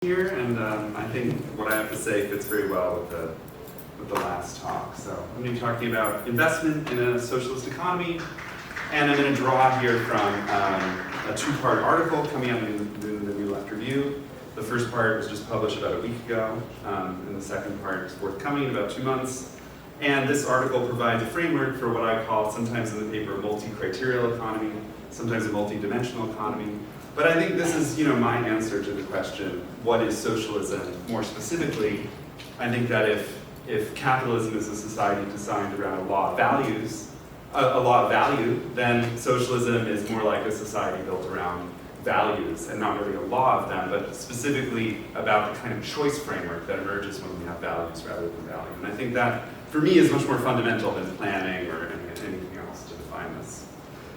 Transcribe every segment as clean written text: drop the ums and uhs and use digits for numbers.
Here, and I think what I have to say fits very well with the last talk. So I'm going to be talking about investment in a socialist economy, and I'm going to draw here from a two-part article coming out in the New Left Review. The first part was just published about a week ago, and the second part is forthcoming in about 2 months. And this article provides a framework for what I call, sometimes in the paper, a multi-criterial economy, sometimes a multi-dimensional economy. But I think this is, my answer to the question, what is socialism? More specifically, I think that if capitalism is a society designed around a law of values, a law of value, then socialism is more like a society built around values, and not really a law of them, but specifically about the kind of choice framework that emerges when we have values rather than value. And I think that, for me, is much more fundamental than planning or anything else to define this.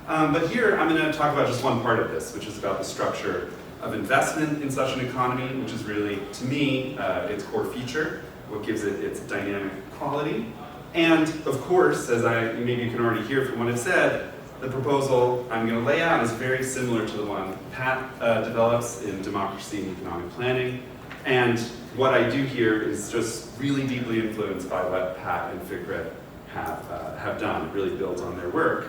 But here, I'm going to talk about just one part of this, which is about the structure of investment in such an economy, which is really, to me, its core feature, what gives it its dynamic quality. And, of course, as maybe you can already hear from what I've said, the proposal I'm going to lay out is very similar to the one Pat develops in Democracy and Economic Planning. And what I do here is just really deeply influenced by what Pat and Fikret have done. It really builds on their work.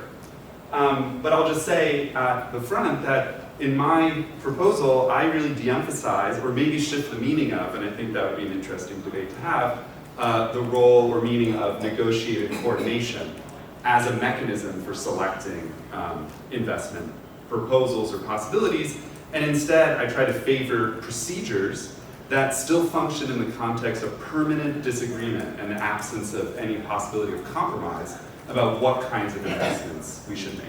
But I'll just say at the front that in my proposal, I really de-emphasize, or maybe shift the meaning of, and I think that would be an interesting debate to have, the role or meaning of negotiated coordination as a mechanism for selecting investment proposals or possibilities. And instead, I try to favor procedures that still function in the context of permanent disagreement and the absence of any possibility of compromise about what kinds of investments we should make.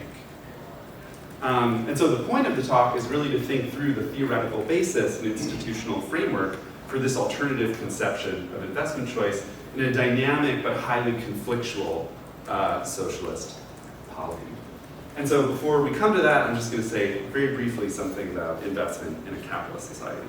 And so the point of the talk is really to think through the theoretical basis and institutional framework for this alternative conception of investment choice in a dynamic but highly conflictual socialist polity. And so before we come to that, I'm just going to say very briefly something about investment in a capitalist society.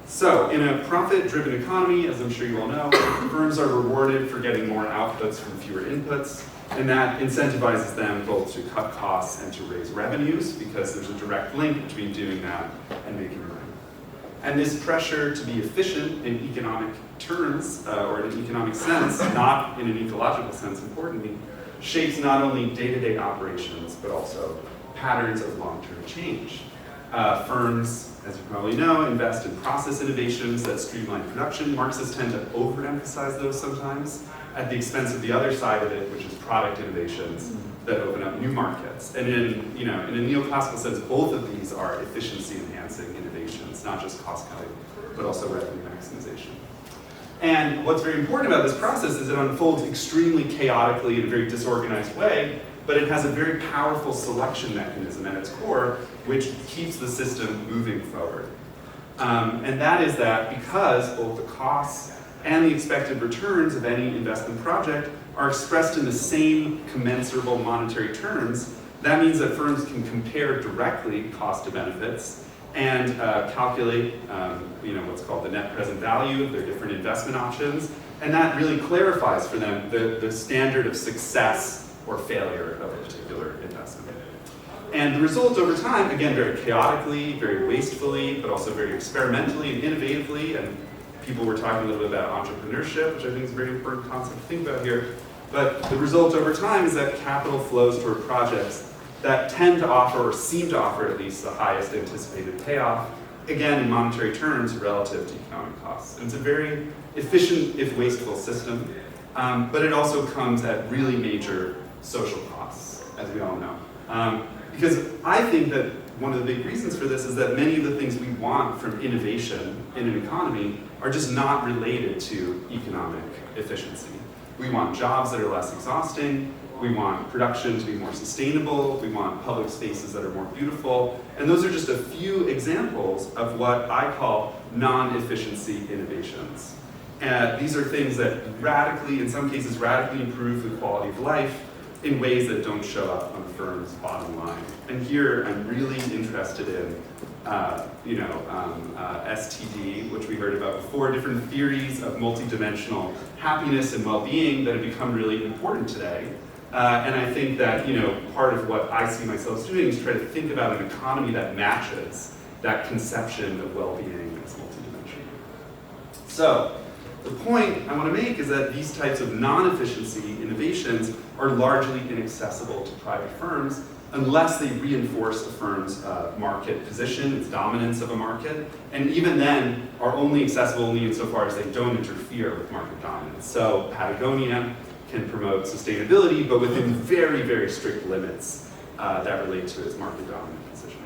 So, in a profit-driven economy, as I'm sure you all know, firms are rewarded for getting more outputs from fewer inputs, and that incentivizes them both to cut costs and to raise revenues, because there's a direct link between doing that and making money. And this pressure to be efficient in economic terms, or in an economic sense, not in an ecological sense, importantly, shapes not only day-to-day operations, but also patterns of long-term change. Firms, as you probably know, invest in process innovations that streamline production. Marxists tend to overemphasize those sometimes at the expense of the other side of it, which is product innovations that open up new markets. And in a neoclassical sense, both of these are efficiency-enhancing innovations, not just cost-cutting, but also revenue maximization. And what's very important about this process is it unfolds extremely chaotically in a very disorganized way, but it has a very powerful selection mechanism at its core, which keeps the system moving forward. And that is that because both the costs and the expected returns of any investment project are expressed in the same commensurable monetary terms, that means that firms can compare directly cost to benefits and calculate what's called the net present value of their different investment options. And that really clarifies for them the standard of success or failure of a particular investment. And the result over time, again, very chaotically, very wastefully, but also very experimentally and innovatively, and people were talking a little bit about entrepreneurship, which I think is a very important concept to think about here, but the result over time is that capital flows toward projects that tend to offer, or seem to offer at least, the highest anticipated payoff, again, in monetary terms, relative to economic costs. And it's a very efficient, if wasteful, system, but it also comes at really major social costs, as we all know. Because I think that one of the big reasons for this is that many of the things we want from innovation in an economy are just not related to economic efficiency. We want jobs that are less exhausting, we want production to be more sustainable, we want public spaces that are more beautiful, and those are just a few examples of what I call non-efficiency innovations. These are things that radically, in some cases, radically improve the quality of life in ways that don't show up on the firm's bottom line. And here I'm really interested in STD, which we heard about before, different theories of multidimensional happiness and well-being that have become really important today. And I think that part of what I see myself doing is try to think about an economy that matches that conception of well-being as multidimensional. So, the point I want to make is that these types of non-efficiency innovations are largely inaccessible to private firms unless they reinforce the firm's market position, its dominance of a market, and even then are only accessible only insofar as they don't interfere with market dominance. So Patagonia can promote sustainability, but within very, very strict limits that relate to its market dominant position.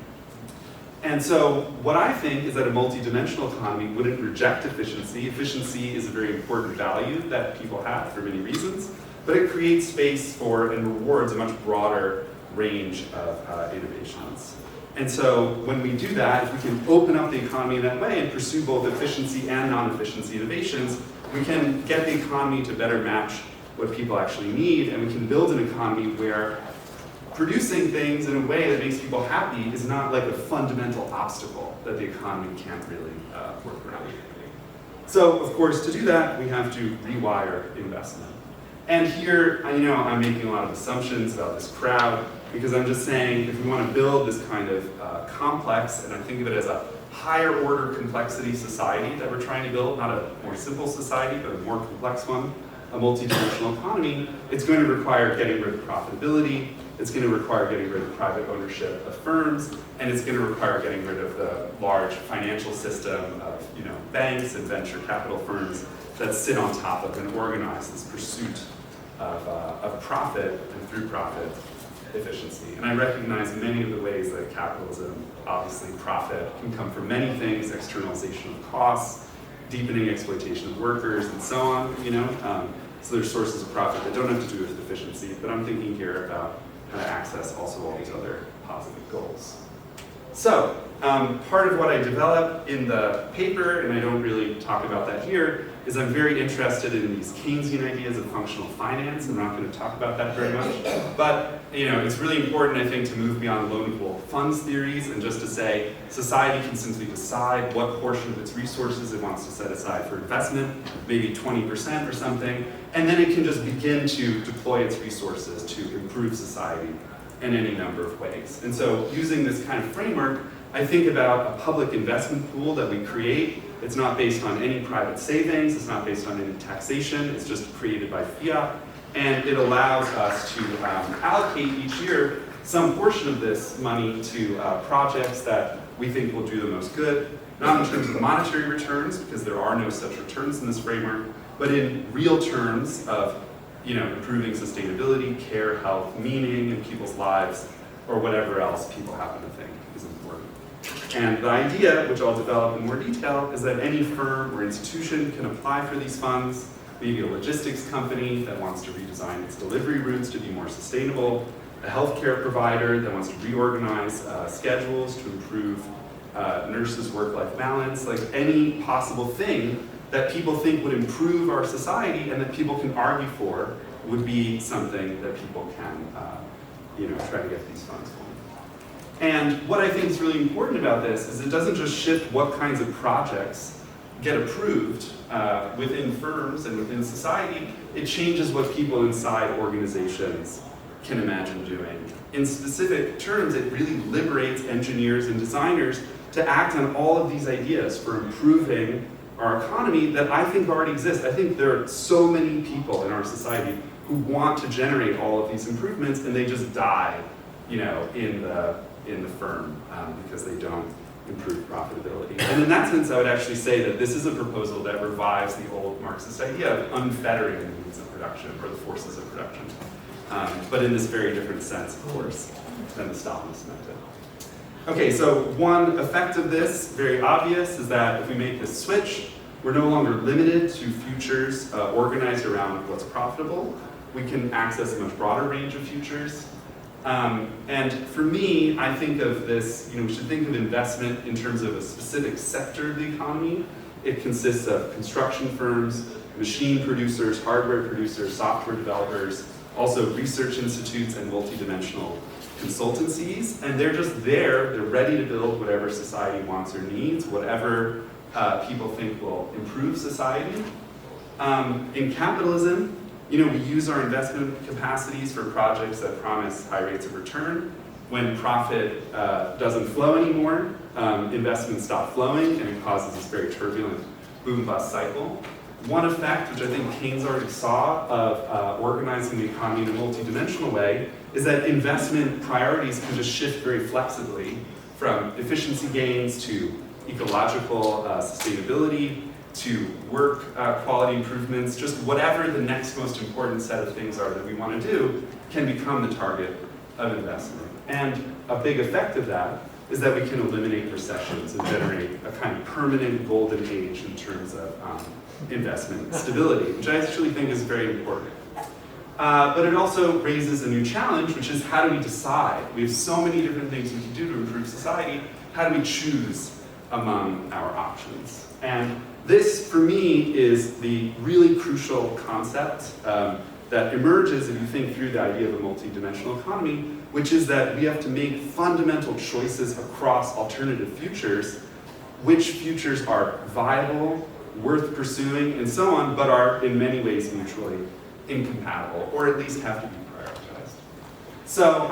And so what I think is that a multidimensional economy wouldn't reject efficiency. Efficiency is a very important value that people have for many reasons, but it creates space for and rewards a much broader range of innovations. And so when we do that, if we can open up the economy in that way and pursue both efficiency and non-efficiency innovations, we can get the economy to better match what people actually need, and we can build an economy where producing things in a way that makes people happy is not like a fundamental obstacle that the economy can't really work around. So, of course, to do that, we have to rewire investment. And here, I know I'm making a lot of assumptions about this crowd, because I'm just saying if we want to build this kind of complex, and I think of it as a higher order complexity society that we're trying to build, not a more simple society, but a more complex one, a multidimensional economy, it's going to require getting rid of profitability, it's going to require getting rid of private ownership of firms, and it's going to require getting rid of the large financial system of banks and venture capital firms that sit on top of and organize this pursuit of profit and through profit efficiency. And I recognize many of the ways that capitalism, obviously profit, can come from many things, externalization of costs, deepening exploitation of workers, and so on, so there's sources of profit that don't have to do with efficiency, but I'm thinking here about how to access also all these other positive goals. So, part of what I develop in the paper, and I don't really talk about that here, is I'm very interested in these Keynesian ideas of functional finance. I'm not going to talk about that very much, but it's really important, I think, to move beyond loanable funds theories and just to say society can simply decide what portion of its resources it wants to set aside for investment, maybe 20% or something, and then it can just begin to deploy its resources to improve society in any number of ways. And so using this kind of framework, I think about a public investment pool that we create. It's not based on any private savings, it's not based on any taxation, it's just created by fiat. And it allows us to allocate each year some portion of this money to projects that we think will do the most good, not in terms of monetary returns, because there are no such returns in this framework, but in real terms of improving sustainability, care, health, meaning in people's lives, or whatever else people happen to think is important. And the idea, which I'll develop in more detail, is that any firm or institution can apply for these funds, maybe a logistics company that wants to redesign its delivery routes to be more sustainable, a healthcare provider that wants to reorganize schedules to improve nurses' work-life balance, like any possible thing that people think would improve our society and that people can argue for would be something that people can try to get these funds for. And what I think is really important about this is it doesn't just shift what kinds of projects get approved within firms and within society, it changes what people inside organizations can imagine doing. In specific terms, it really liberates engineers and designers to act on all of these ideas for improving our economy that I think already exist. I think there are so many people in our society who want to generate all of these improvements, and they just die, in the firm because they don't improve profitability. And in that sense, I would actually say that this is a proposal that revives the old Marxist idea of unfettering the means of production or the forces of production, but in this very different sense, of course, than the Stalinist method. Okay, so one effect of this, very obvious, is that if we make this switch, we're no longer limited to futures organized around what's profitable. We can access a much broader range of futures. And for me, I think of this, we should think of investment in terms of a specific sector of the economy. It consists of construction firms, machine producers, hardware producers, software developers, also research institutes and multidimensional consultancies, and they're just there, they're ready to build whatever society wants or needs, whatever people think will improve society. In capitalism, we use our investment capacities for projects that promise high rates of return. When profit doesn't flow anymore, investments stop flowing, and it causes this very turbulent boom-bust cycle. One effect, which I think Keynes already saw, of organizing the economy in a multidimensional way is that investment priorities can just shift very flexibly from efficiency gains to ecological sustainability to work quality improvements. Just whatever the next most important set of things are that we want to do can become the target of investment. And a big effect of that is that we can eliminate recessions and generate a kind of permanent golden age in terms of investment stability, which I actually think is very important. But it also raises a new challenge, which is how do we decide? We have so many different things we can do to improve society. How do we choose among our options? And this, for me, is the really crucial concept that emerges if you think through the idea of a multidimensional economy, which is that we have to make fundamental choices across alternative futures, which futures are viable, worth pursuing, and so on, but are in many ways mutually incompatible, or at least have to be prioritized. So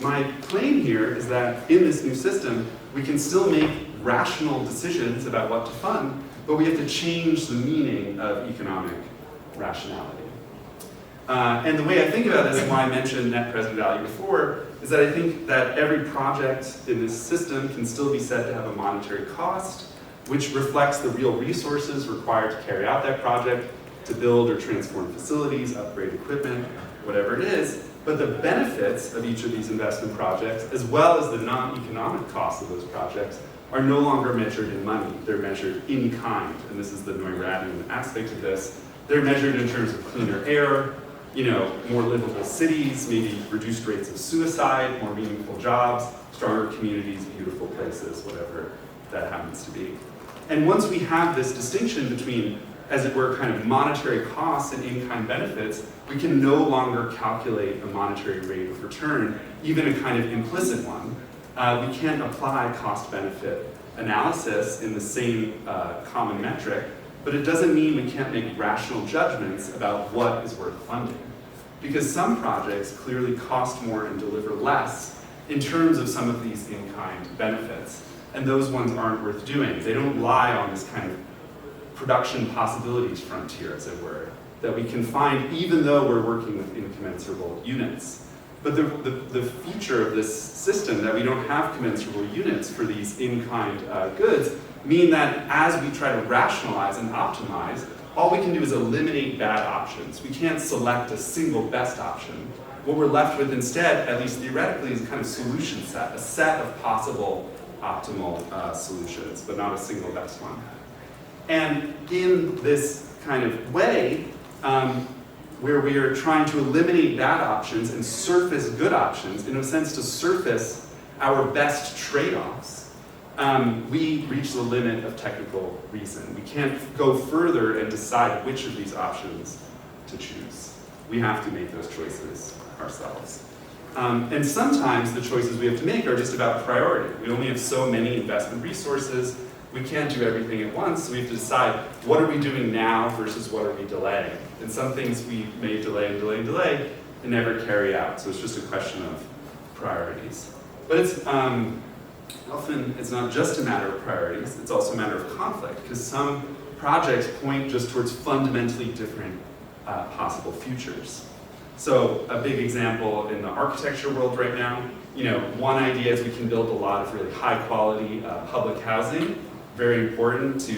my claim here is that in this new system, we can still make rational decisions about what to fund, but we have to change the meaning of economic rationality. And the way I think about this, and why I mentioned net present value before, is that I think that every project in this system can still be said to have a monetary cost, which reflects the real resources required to carry out that project, to build or transform facilities, upgrade equipment, whatever it is. But the benefits of each of these investment projects, as well as the non-economic costs of those projects, are no longer measured in money. They're measured in kind, and this is the Neuradian aspect of this. They're measured in terms of cleaner air, more livable cities, maybe reduced rates of suicide, more meaningful jobs, stronger communities, beautiful places, whatever that happens to be. And once we have this distinction between, as it were, kind of monetary costs and in-kind benefits, we can no longer calculate a monetary rate of return, even a kind of implicit one. We can't apply cost-benefit analysis in the same common metric, but it doesn't mean we can't make rational judgments about what is worth funding. Because some projects clearly cost more and deliver less in terms of some of these in-kind benefits, and those ones aren't worth doing. They don't lie on this kind of production possibilities frontier, as it were, that we can find even though we're working with incommensurable units. But the feature of this system, that we don't have commensurable units for these in-kind goods, mean that as we try to rationalize and optimize, all we can do is eliminate bad options. We can't select a single best option. What we're left with instead, at least theoretically, is a kind of solution set, a set of possible optimal solutions, but not a single best one. And in this kind of way, where we are trying to eliminate bad options and surface good options, in a sense to surface our best trade-offs, we reach the limit of technical reason. We can't go further and decide which of these options to choose. We have to make those choices ourselves. And sometimes the choices we have to make are just about priority. We only have so many investment resources. We can't do everything at once, so we have to decide what are we doing now versus what are we delaying. And some things we may delay and delay and delay and never carry out. So it's just a question of priorities. But it's often it's not just a matter of priorities, it's also a matter of conflict, because some projects point just towards fundamentally different possible futures. So a big example in the architecture world right now, one idea is we can build a lot of really high quality public housing, very important to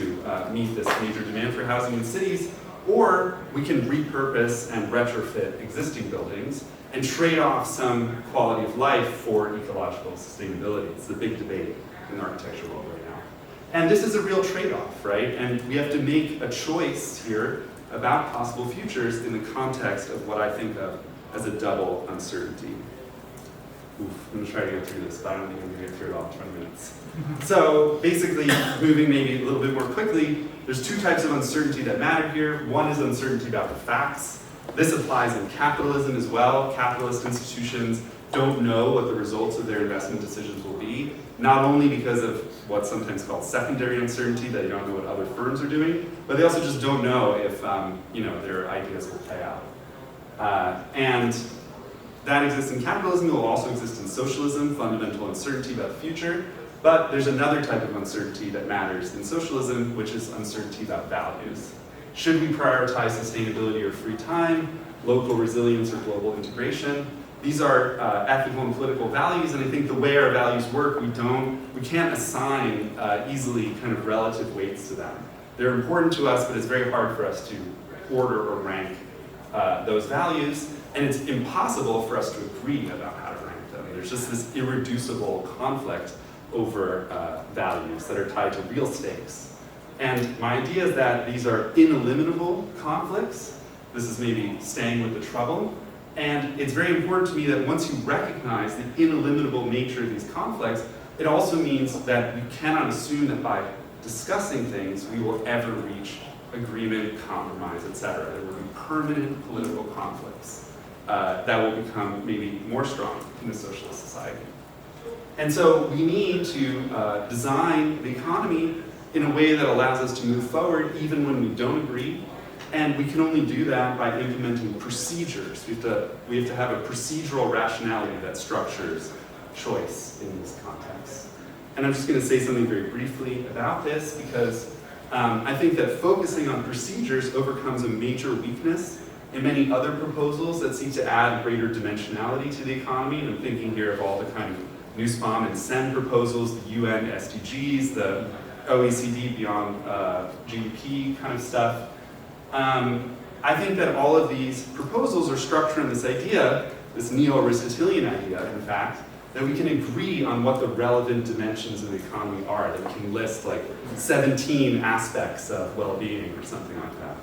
meet this major demand for housing in cities, or we can repurpose and retrofit existing buildings and trade off some quality of life for ecological sustainability. It's the big debate in the architecture world right now. And this is a real trade-off, right? And we have to make a choice here about possible futures in the context of what I think of as a double uncertainty. Oof, I'm gonna try to get through this, but I don't think I'm gonna get through it all in 20 minutes. So basically, moving maybe a little bit more quickly, there's two types of uncertainty that matter here. One is uncertainty about the facts. This applies in capitalism as well. Capitalist institutions don't know what the results of their investment decisions will be, not only because of what's sometimes called secondary uncertainty, that you don't know what other firms are doing, but they also just don't know if their ideas will play out. And that exists in capitalism. It will also exist in socialism, fundamental uncertainty about the future. But there's another type of uncertainty that matters in socialism, which is uncertainty about values. Should we prioritize sustainability or free time, local resilience or global integration? These are ethical and political values, and I think the way our values work, we can't assign easily kind of relative weights to them. They're important to us, but it's very hard for us to order or rank those values, and it's impossible for us to agree about how to rank them. There's just this irreducible conflict over values that are tied to real stakes. And my idea is that these are ineliminable conflicts. This is maybe staying with the trouble. And it's very important to me that once you recognize the ineliminable nature of these conflicts, it also means that we cannot assume that by discussing things, we will ever reach agreement, compromise, etc. There will be permanent political conflicts that will become maybe more strong in a socialist society. And so we need to design the economy in a way that allows us to move forward even when we don't agree. And we can only do that by implementing procedures. We have to have a procedural rationality that structures choice in these contexts. And I'm just going to say something very briefly about this because I think that focusing on procedures overcomes a major weakness in many other proposals that seek to add greater dimensionality to the economy. And I'm thinking here of all the kind of Nussbaum and Sen proposals, the UN SDGs, the OECD beyond GDP kind of stuff. I think that all of these proposals are structured on this idea, this neo-Aristotelian idea, in fact, that we can agree on what the relevant dimensions of the economy are, that we can list like 17 aspects of well-being or something like that.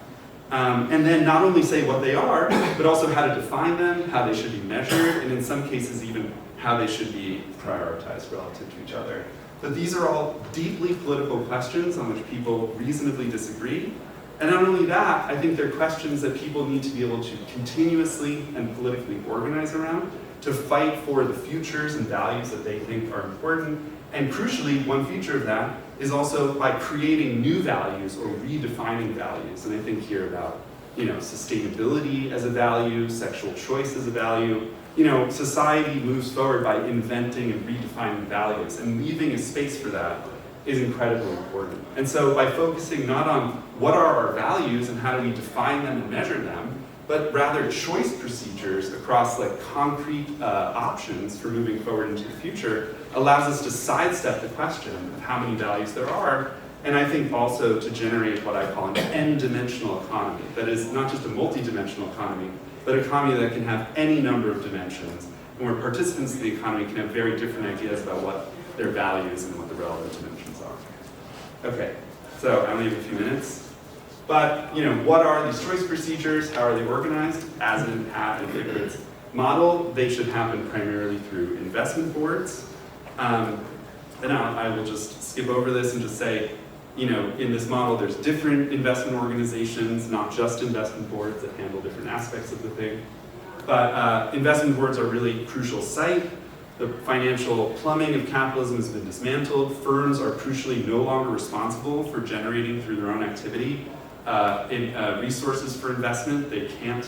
And then not only say what they are, but also how to define them, how they should be measured, and in some cases even how they should be prioritized relative to each other. But these are all deeply political questions on which people reasonably disagree. And not only that, I think they're questions that people need to be able to continuously and politically organize around to fight for the futures and values that they think are important. And crucially, one feature of that is also by creating new values or redefining values. And I think here about, sustainability as a value, sexual choice as a value. Society moves forward by inventing and redefining values, and leaving a space for that is incredibly important. And so by focusing not on what are our values and how do we define them and measure them, but rather choice procedures across like concrete options for moving forward into the future allows us to sidestep the question of how many values there are, and I think also to generate what I call an n-dimensional economy. That is not just a multi-dimensional economy, but an economy that can have any number of dimensions, and where participants in the economy can have very different ideas about what their values and what the relevant dimensions are. Okay, so I only have a few minutes. But, what are these choice procedures? How are they organized? As in Pat and Vickers' model, they should happen primarily through investment boards. And I will just skip over this and just say, in this model, there's different investment organizations, not just investment boards that handle different aspects of the thing. But investment boards are a really crucial site. The financial plumbing of capitalism has been dismantled. Firms are crucially no longer responsible for generating through their own activity resources for investment. They can't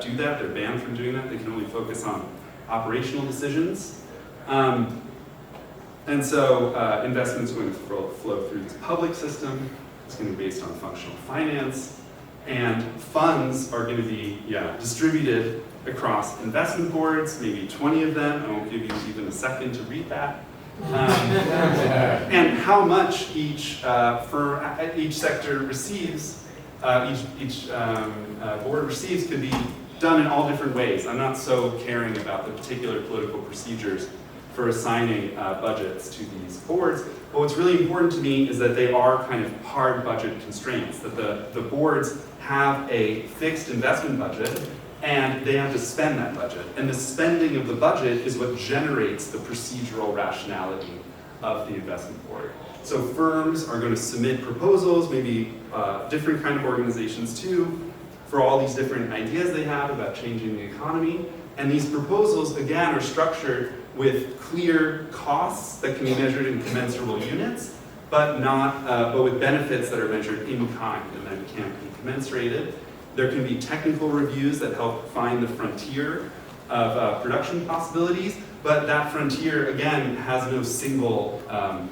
do that. They're banned from doing that. They can only focus on operational decisions. And so investment's going to flow through this public system. It's going to be based on functional finance. And funds are going to be distributed across investment boards, maybe 20 of them. I won't give you even a second to read that. And how much each sector receives, each board receives could be done in all different ways. I'm not so caring about the particular political procedures for assigning budgets to these boards. But what's really important to me is that they are kind of hard budget constraints, that the boards have a fixed investment budget and they have to spend that budget. And the spending of the budget is what generates the procedural rationality of the investment board. So firms are going to submit proposals, maybe different kind of organizations too, for all these different ideas they have about changing the economy. And these proposals, again, are structured with clear costs that can be measured in commensurable units, but with benefits that are measured in kind and then can't be commensurated. There can be technical reviews that help find the frontier of production possibilities, But that frontier, again, has no single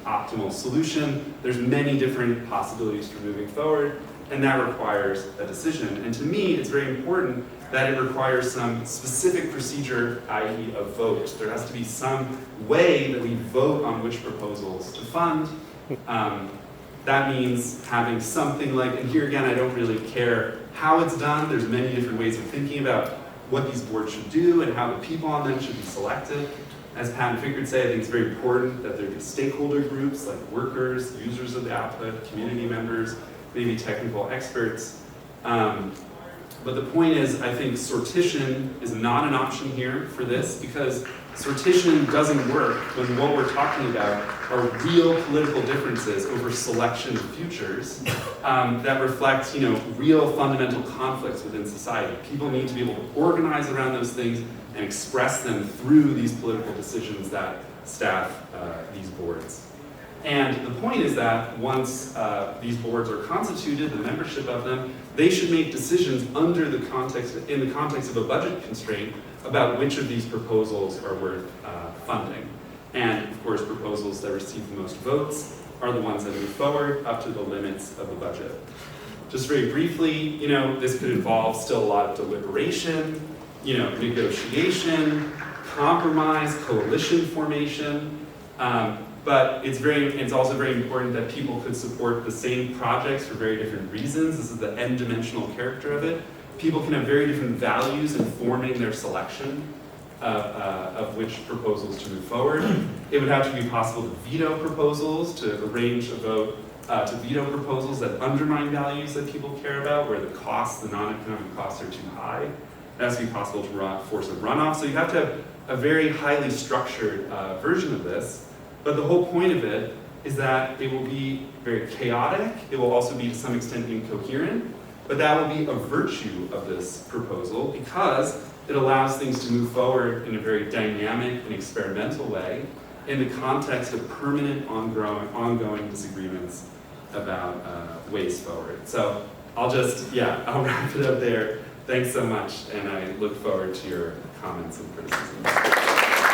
optimal solution. There's many different possibilities for moving forward, and that requires a decision. And to me, it's very important that it requires some specific procedure, i.e. a vote. There has to be some way that we vote on which proposals to fund. That means having something like, and here again, I don't really care how it's done. There's many different ways of thinking about what these boards should do and how the people on them should be selected. As Pat and Fick would say, I think it's very important that there be stakeholder groups like workers, users of the output, community members, maybe technical experts. But the point is, I think sortition is not an option here for this, because sortition doesn't work when what we're talking about are real political differences over selection of futures that reflect, real fundamental conflicts within society. People need to be able to organize around those things and express them through these political decisions that staff these boards. And the point is that once these boards are constituted, the membership of them, they should make decisions in the context of a budget constraint about which of these proposals are worth funding. And of course, proposals that receive the most votes are the ones that move forward up to the limits of the budget. Just very briefly, this could involve still a lot of deliberation, negotiation, compromise, coalition formation. But it's also very important that people could support the same projects for very different reasons. This is the n-dimensional character of it. People can have very different values in forming their selection of which proposals to move forward. It would have to be possible to veto proposals, to arrange a vote to veto proposals that undermine values that people care about, where the non-economic costs are too high. It has to be possible to force a runoff. So you have to have a very highly structured version of this. But the whole point of it is that it will be very chaotic. It will also be to some extent incoherent. But that will be a virtue of this proposal because it allows things to move forward in a very dynamic and experimental way in the context of permanent ongoing disagreements about ways forward. So I'll wrap it up there. Thanks so much, and I look forward to your comments and criticisms.